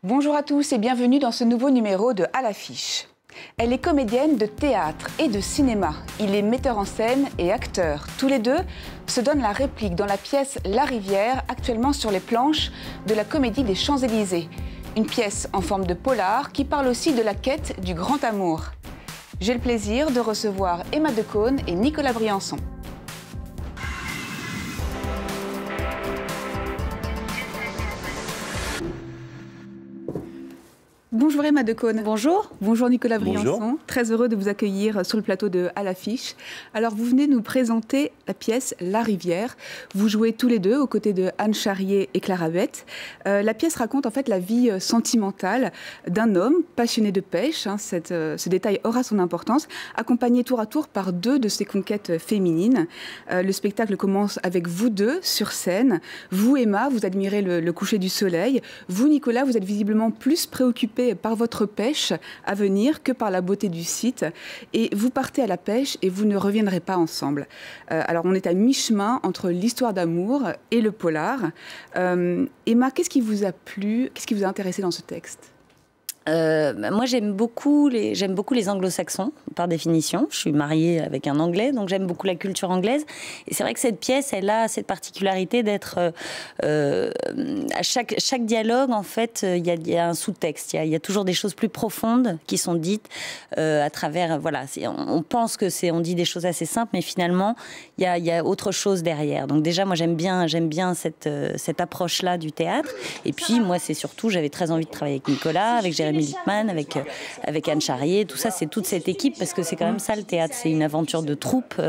Bonjour à tous et bienvenue dans ce nouveau numéro de À l'affiche. Elle est comédienne de théâtre et de cinéma. Il est metteur en scène et acteur. Tous les deux se donnent la réplique dans la pièce La Rivière, actuellement sur les planches de la Comédie des Champs-Élysées. Une pièce en forme de polar qui parle aussi de la quête du grand amour. J'ai le plaisir de recevoir Emma Decaune et Nicolas Briançon. Bonjour Emma Decaune. Bonjour. Bonjour Nicolas Briançon. Bonjour. Très heureux de vous accueillir sur le plateau de À l'affiche. Alors vous venez nous présenter la pièce La Rivière. Vous jouez tous les deux aux côtés de Anne Charrier et Clara Bette. La pièce raconte en fait la vie sentimentale d'un homme passionné de pêche. Ce détail aura son importance, accompagné tour à tour par deux de ses conquêtes féminines. Le spectacle commence avec vous deux sur scène. Vous Emma, vous admirez le coucher du soleil. Vous Nicolas, vous êtes visiblement plus préoccupé par votre pêche à venir que par la beauté du site. Et vous partez à la pêche et vous ne reviendrez pas ensemble. Alors on est à mi-chemin entre l'histoire d'amour et le polar. Emma, qu'est-ce qui vous a plu? Qu'est-ce qui vous a intéressé dans ce texte? Moi, j'aime beaucoup les anglo-saxons, par définition. Je suis mariée avec un anglais, donc j'aime beaucoup la culture anglaise. Et c'est vrai que cette pièce, elle a cette particularité d'être... à chaque dialogue, en fait, il y a un sous-texte. Il y a toujours des choses plus profondes qui sont dites à travers... Voilà, on pense que on dit des choses assez simples, mais finalement, il y a autre chose derrière. Donc déjà, moi, j'aime bien cette approche-là du théâtre. Et puis, moi, c'est surtout, j'avais très envie de travailler avec Nicolas, avec Jérémy Lippmann, avec Anne Charrier, tout ça, c'est toute cette équipe, parce que c'est quand même ça le théâtre, c'est une aventure de troupe,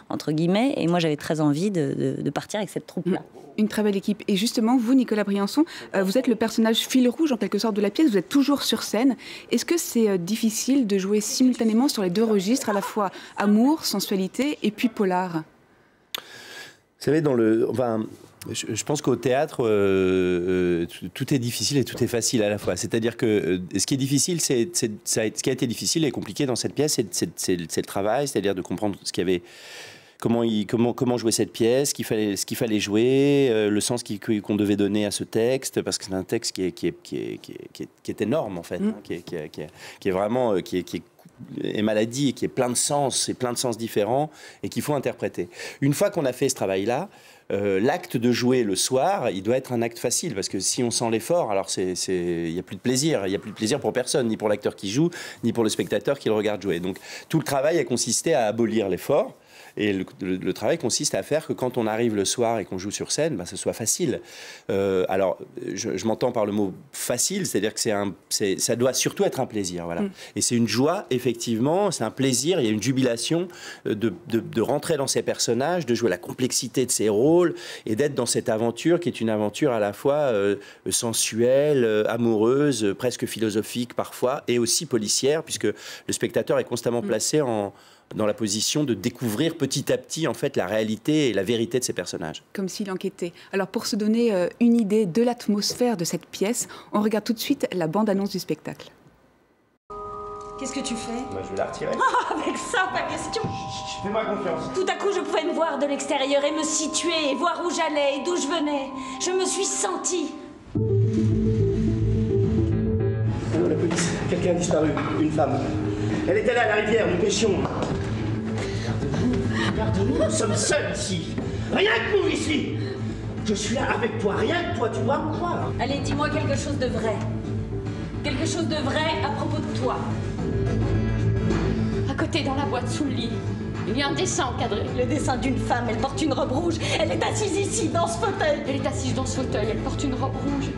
entre guillemets, et moi j'avais très envie de partir avec cette troupe-là. Une très belle équipe. Et justement, vous, Nicolas Briançon, vous êtes le personnage fil rouge en quelque sorte de la pièce, vous êtes toujours sur scène. Est-ce que c'est difficile de jouer simultanément sur les deux registres, à la fois amour, sensualité et puis polar? Vous savez, je pense qu'au théâtre, tout est difficile et tout est facile à la fois. C'est-à-dire que ce qui est difficile, ce qui a été difficile et compliqué dans cette pièce, c'est le travail, c'est-à-dire de comprendre ce qu'il y avait, comment jouer cette pièce, ce qu'il fallait jouer, le sens qu'on devait donner à ce texte, parce que c'est un texte qui est énorme en fait, qui est vraiment est maladie et qui est plein de sens différents et qu'il faut interpréter. Une fois qu'on a fait ce travail-là, l'acte de jouer le soir, il doit être un acte facile, parce que si on sent l'effort, alors il n'y a plus de plaisir. Il n'y a plus de plaisir pour personne, ni pour l'acteur qui joue, ni pour le spectateur qui le regarde jouer. Donc tout le travail a consisté à abolir l'effort. Et le travail consiste à faire que quand on arrive le soir et qu'on joue sur scène, ce soit facile. Alors, je m'entends par le mot facile, c'est-à-dire que ça doit surtout être un plaisir. Voilà. Et c'est une joie, effectivement, c'est un plaisir, il y a une jubilation de rentrer dans ces personnages, de jouer la complexité de ces rôles et d'être dans cette aventure qui est une aventure à la fois sensuelle, amoureuse, presque philosophique parfois, et aussi policière, puisque le spectateur est constamment placé dans la position de découvrir petit à petit en fait la réalité et la vérité de ces personnages. Comme s'il enquêtait. Alors pour se donner une idée de l'atmosphère de cette pièce, on regarde tout de suite la bande-annonce du spectacle. Qu'est-ce que tu fais? Je vais la retirer. Ah, avec ça, pas question. Fais-moi confiance. Tout à coup, je pouvais me voir de l'extérieur et me situer, et voir où j'allais et d'où je venais. Je me suis sentie. Allô, la police. Quelqu'un a disparu. Une femme. Elle est allée à la rivière, nous pêchions. Regarde-nous, nous sommes seuls ici. Rien que nous ici. Je suis là avec toi, rien que toi, tu dois me croire. Allez, dis-moi quelque chose de vrai. Quelque chose de vrai à propos de toi. À côté, dans la boîte, sous le lit, il y a un dessin encadré. Le dessin d'une femme, elle porte une robe rouge. Elle est assise ici, dans ce fauteuil. Elle est assise dans ce fauteuil, elle porte une robe rouge.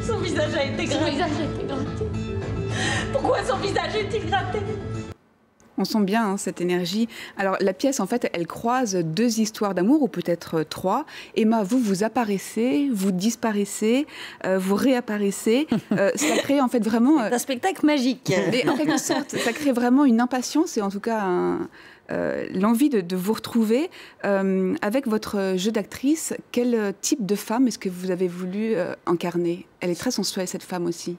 Son visage a été Son gratté. visage a été gratté. Pourquoi son visage est-il gratté? On sent bien cette énergie. Alors la pièce, en fait, elle croise deux histoires d'amour, ou peut-être trois. Emma, vous apparaissez, vous disparaissez, vous réapparaissez. Ça crée en fait vraiment... C'est un spectacle magique. Mais en quelque sorte, ça crée vraiment une impatience et en tout cas l'envie de vous retrouver. Avec votre jeu d'actrice, quel type de femme est-ce que vous avez voulu incarner? Elle est très sensuelle, cette femme aussi.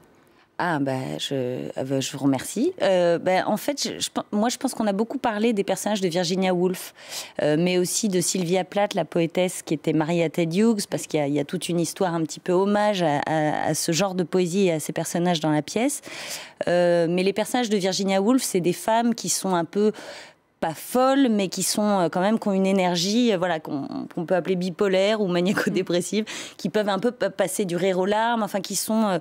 Ah je vous remercie. En fait, moi je pense qu'on a beaucoup parlé des personnages de Virginia Woolf, mais aussi de Sylvia Plath, la poétesse qui était mariée à Ted Hughes, parce qu'il y a toute une histoire un petit peu hommage à ce genre de poésie et à ces personnages dans la pièce. Mais les personnages de Virginia Woolf, c'est des femmes qui sont un peu pas folles, mais qui sont quand même, qui ont une énergie, voilà, qu'on peut appeler bipolaire ou maniaco-dépressive, qui peuvent un peu passer du rire aux larmes, enfin, qui sont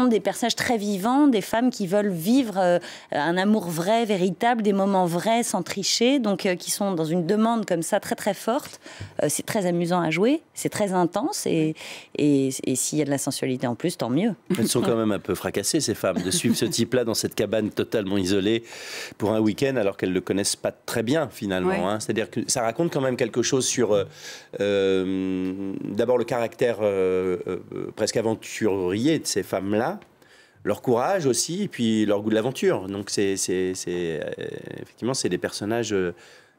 des personnages très vivants, des femmes qui veulent vivre un amour vrai, véritable, des moments vrais, sans tricher, donc qui sont dans une demande comme ça très très forte. C'est très amusant à jouer, c'est très intense, et s'il y a de la sensualité en plus, tant mieux. Elles sont quand même un peu fracassées, ces femmes, de suivre ce type-là dans cette cabane totalement isolée pour un week-end, alors qu'elles le connaissent pas très bien finalement. Ouais. Hein. C'est-à-dire que ça raconte quand même quelque chose sur d'abord le caractère presque aventurier de ces femmes-là, leur courage aussi, et puis leur goût de l'aventure. Donc effectivement, c'est des personnages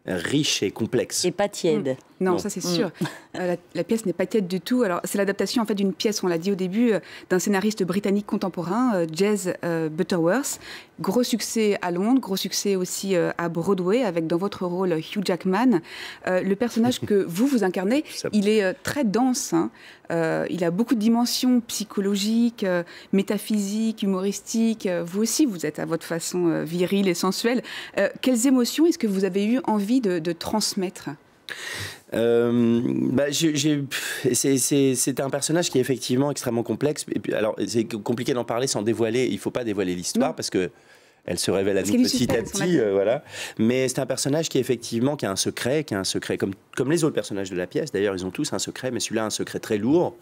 riches et complexes. Et pas tièdes. Non, ça c'est sûr. La pièce n'est pas tiède du tout. Alors c'est l'adaptation en fait d'une pièce, on l'a dit au début, d'un scénariste britannique contemporain, Jez Butterworth. Gros succès à Londres, gros succès aussi à Broadway, avec dans votre rôle Hugh Jackman. Le personnage que vous incarnez, il est très dense. Hein. Il a beaucoup de dimensions psychologiques, métaphysiques, humoristiques. Vous aussi, vous êtes à votre façon virile et sensuelle. Quelles émotions est-ce que vous avez eu envie de transmettre ? C'est un personnage qui est effectivement extrêmement complexe. Et puis, alors, c'est compliqué d'en parler sans dévoiler. Il ne faut pas dévoiler l'histoire parce que elle se révèle à nous petit à petit, voilà. Mais c'est un personnage qui effectivement qui a un secret comme les autres personnages de la pièce. D'ailleurs, ils ont tous un secret, mais celui-là a un secret très lourd.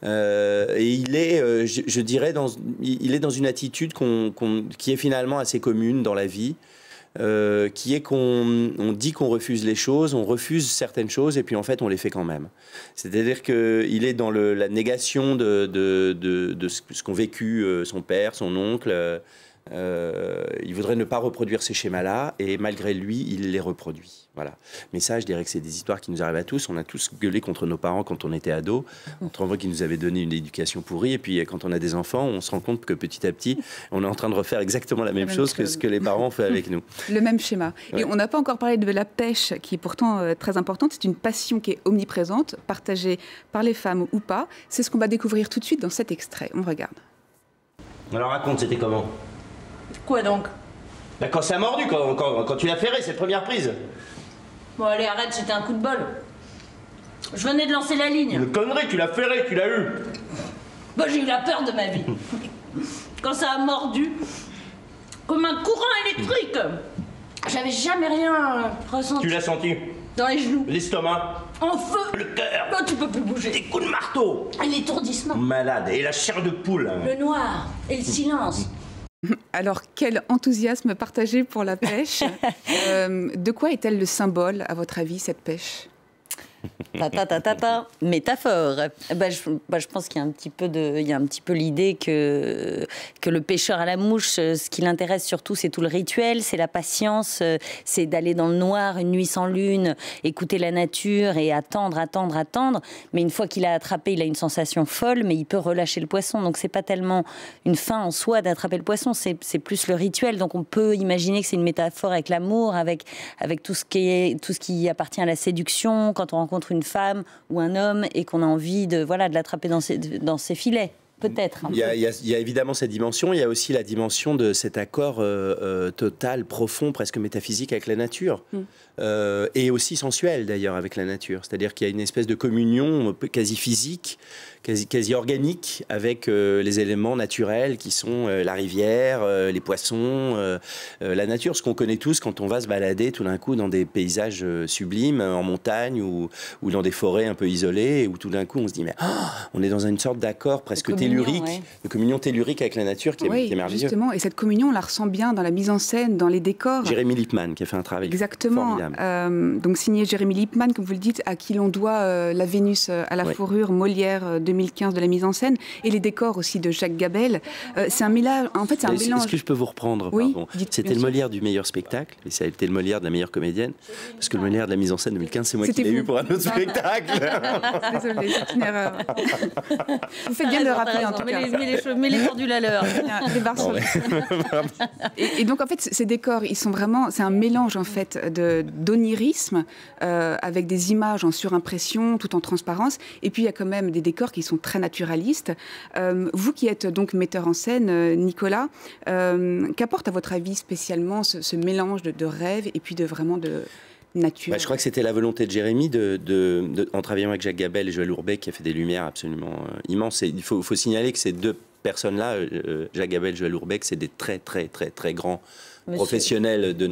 Et il est, je dirais, il est dans une attitude qui est finalement assez commune dans la vie. Qui est qu'on dit qu'on refuse les choses, on refuse certaines choses et puis en fait on les fait quand même. C'est-à-dire qu'il est dans la négation de ce qu'ont vécu son père, son oncle. Il voudrait ne pas reproduire ces schémas-là et malgré lui, il les reproduit. Voilà. Mais ça, je dirais que c'est des histoires qui nous arrivent à tous. On a tous gueulé contre nos parents quand on était ados. On trouve qu'ils nous avaient donné une éducation pourrie. Et puis, quand on a des enfants, on se rend compte que petit à petit, on est en train de refaire exactement la même chose que ce que les parents ont fait avec nous. Le même schéma. Ouais. Et on n'a pas encore parlé de la pêche, qui est pourtant très importante. C'est une passion qui est omniprésente, partagée par les femmes ou pas. C'est ce qu'on va découvrir tout de suite dans cet extrait. On regarde. Alors raconte, c'était comment ? Quoi donc ? Quand ça a mordu, quand tu l'as ferré, cette première prise. Bon allez, arrête, c'était un coup de bol. Je venais de lancer la ligne. Une connerie, tu l'as ferré, tu l'as eu. Bah, j'ai eu la peur de ma vie. Quand ça a mordu, comme un courant électrique. J'avais jamais rien ressenti. Tu l'as senti ? Dans les genoux. L'estomac. En feu. Le cœur. Là, tu peux plus bouger. Des coups de marteau. Et l'étourdissement. Malade. Et la chair de poule. Le noir. Et le silence. Alors, quel enthousiasme partagé pour la pêche. De quoi est-elle le symbole, à votre avis, cette pêche ? Métaphore. Je pense qu'il y a un petit peu l'idée que le pêcheur à la mouche, ce qui l'intéresse surtout, c'est tout le rituel, c'est la patience, c'est d'aller dans le noir, une nuit sans lune, écouter la nature et attendre. Mais une fois qu'il a attrapé, il a une sensation folle, mais il peut relâcher le poisson. Donc c'est pas tellement une fin en soi d'attraper le poisson, c'est plus le rituel. Donc on peut imaginer que c'est une métaphore avec l'amour, avec tout ce qui appartient à la séduction, quand on rencontre une femme ou un homme et qu'on a envie de l'attraper dans ses filets. Peut-être. Il y a évidemment cette dimension, il y a aussi la dimension de cet accord total, profond, presque métaphysique avec la nature. Et aussi sensuel d'ailleurs avec la nature. C'est-à-dire qu'il y a une espèce de communion quasi physique, quasi organique avec les éléments naturels qui sont la rivière, les poissons, la nature. Ce qu'on connaît tous quand on va se balader tout d'un coup dans des paysages sublimes, en montagne ou dans des forêts un peu isolées, où tout d'un coup on se dit mais on est dans une sorte d'accord presque tellurique, de communion tellurique avec la nature qui est merveilleux. Justement, et cette communion on la ressent bien dans la mise en scène, dans les décors. Jérémy Lippmann qui a fait un travail formidable. Donc signé Jérémy Lippmann, comme vous le dites, à qui l'on doit la Vénus à la fourrure, Molière 2015 de la mise en scène, et les décors aussi de Jacques Gabel. C'est un mélange. En fait, c'est un mélange. Est-ce que je peux vous reprendre? Oui, c'était le Molière du meilleur spectacle, et ça a été le Molière de la meilleure comédienne, parce que le Molière de la mise en scène 2015, c'est moi qui l'ai eu pour un autre spectacle. Désolée, c'est une erreur. Vous faites bien de le rappeler, en tout cas. Mais les pendules à l'heure. Et donc, en fait, ces décors, ils sont vraiment... C'est un mélange, en fait, d'onirisme, avec des images en surimpression, tout en transparence. Et puis, il y a quand même des décors qui sont très naturalistes. Vous qui êtes donc metteur en scène, Nicolas, qu'apporte à votre avis spécialement ce mélange de rêve et puis de nature? Je crois que c'était la volonté de Jérémy, en travaillant avec Jacques Gabel et Joël Hourbet, qui a fait des lumières absolument immenses. Et il faut signaler que ces deux personnes-là, Jacques Gabel et Joël Hourbet, c'est des très, très, très, très grands professionnels dans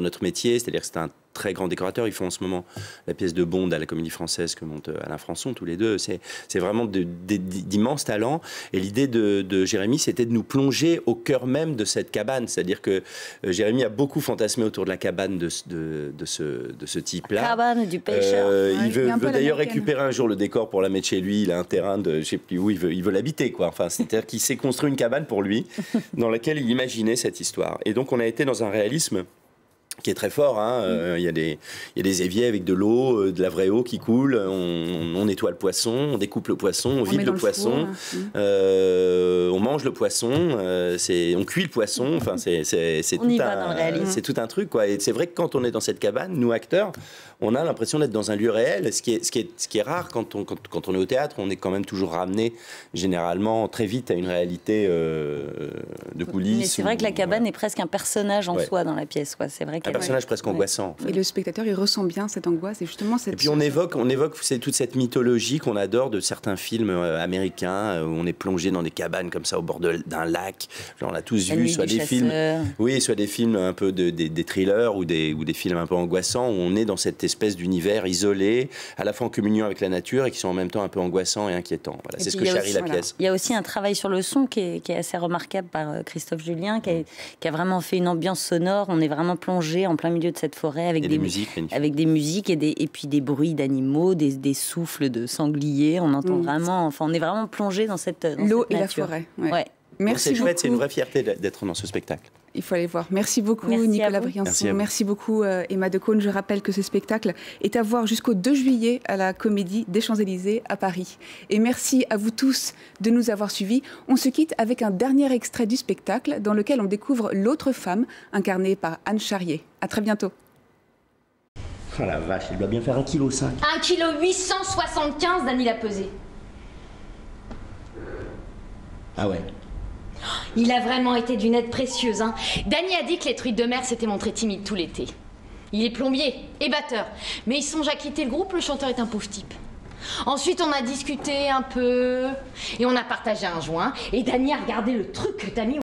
notre métier. C'est-à-dire que c'est un très grand décorateur. Ils font en ce moment la pièce de Bond à la Comédie Française que monte Alain Françon, tous les deux. C'est vraiment d'immenses talents. Et l'idée de Jérémy, c'était de nous plonger au cœur même de cette cabane. C'est-à-dire que Jérémy a beaucoup fantasmé autour de la cabane de ce type-là. Cabane du pêcheur. Il veut d'ailleurs récupérer un jour le décor pour la mettre chez lui. Il a un terrain de je sais plus où, il veut l'habiter, quoi. Enfin, c'est-à-dire qu'il s'est construit une cabane pour lui, dans laquelle il imaginait cette histoire. Et donc on a été dans un réalisme qui est très fort. Il y a des éviers avec de l'eau, de la vraie eau qui coule. On nettoie le poisson, on découpe le poisson, on vide le poisson, on mange le poisson, on cuit le poisson. Enfin, c'est tout un truc, quoi. Et c'est vrai que quand on est dans cette cabane, nous acteurs, on a l'impression d'être dans un lieu réel. Ce qui est rare quand on est au théâtre, on est quand même toujours ramené généralement très vite à une réalité de coulisses. Mais c'est vrai que la cabane est presque un personnage en soi dans la pièce, quoi. C'est vrai. Un personnage presque angoissant. En fait. Et le spectateur, il ressent bien cette angoisse. Et justement, et puis on évoque toute cette mythologie qu'on adore de certains films américains où on est plongé dans des cabanes comme ça au bord d'un lac. Genre, on a tous vu soit des films, soit des films un peu des thrillers ou des films un peu angoissants où on est dans cette espèce d'univers isolé, à la fois en communion avec la nature et qui sont en même temps un peu angoissants et inquiétants. Voilà, c'est ce que charrie la pièce. Il y a aussi un travail sur le son qui est assez remarquable par Christophe Julien, qui a vraiment fait une ambiance sonore. On est vraiment plongé en plein milieu de cette forêt avec des musiques et puis des bruits d'animaux, des souffles de sangliers. On entend vraiment, on est vraiment plongé dans cette l'eau et la forêt. Ouais. Merci beaucoup. C'est chouette, c'est une vraie fierté d'être dans ce spectacle. Il faut aller voir. Merci beaucoup, Nicolas Briançon. Merci beaucoup, Emma Decaune. Je rappelle que ce spectacle est à voir jusqu'au 2 juillet à la Comédie des Champs-Élysées à Paris. Et merci à vous tous de nous avoir suivis. On se quitte avec un dernier extrait du spectacle dans lequel on découvre l'autre femme incarnée par Anne Charrier. À très bientôt. Oh la vache, elle doit bien faire 1,5 kg. 1,875 kg, Dany l'a pesé. Ah ouais. Il a vraiment été d'une aide précieuse, hein. Dany a dit que les truites de mer s'étaient montrées timides tout l'été. Il est plombier et batteur, mais il songe à quitter le groupe, le chanteur est un pauvre type. Ensuite, on a discuté un peu, et on a partagé un joint, et Dany a regardé le truc que t'as mis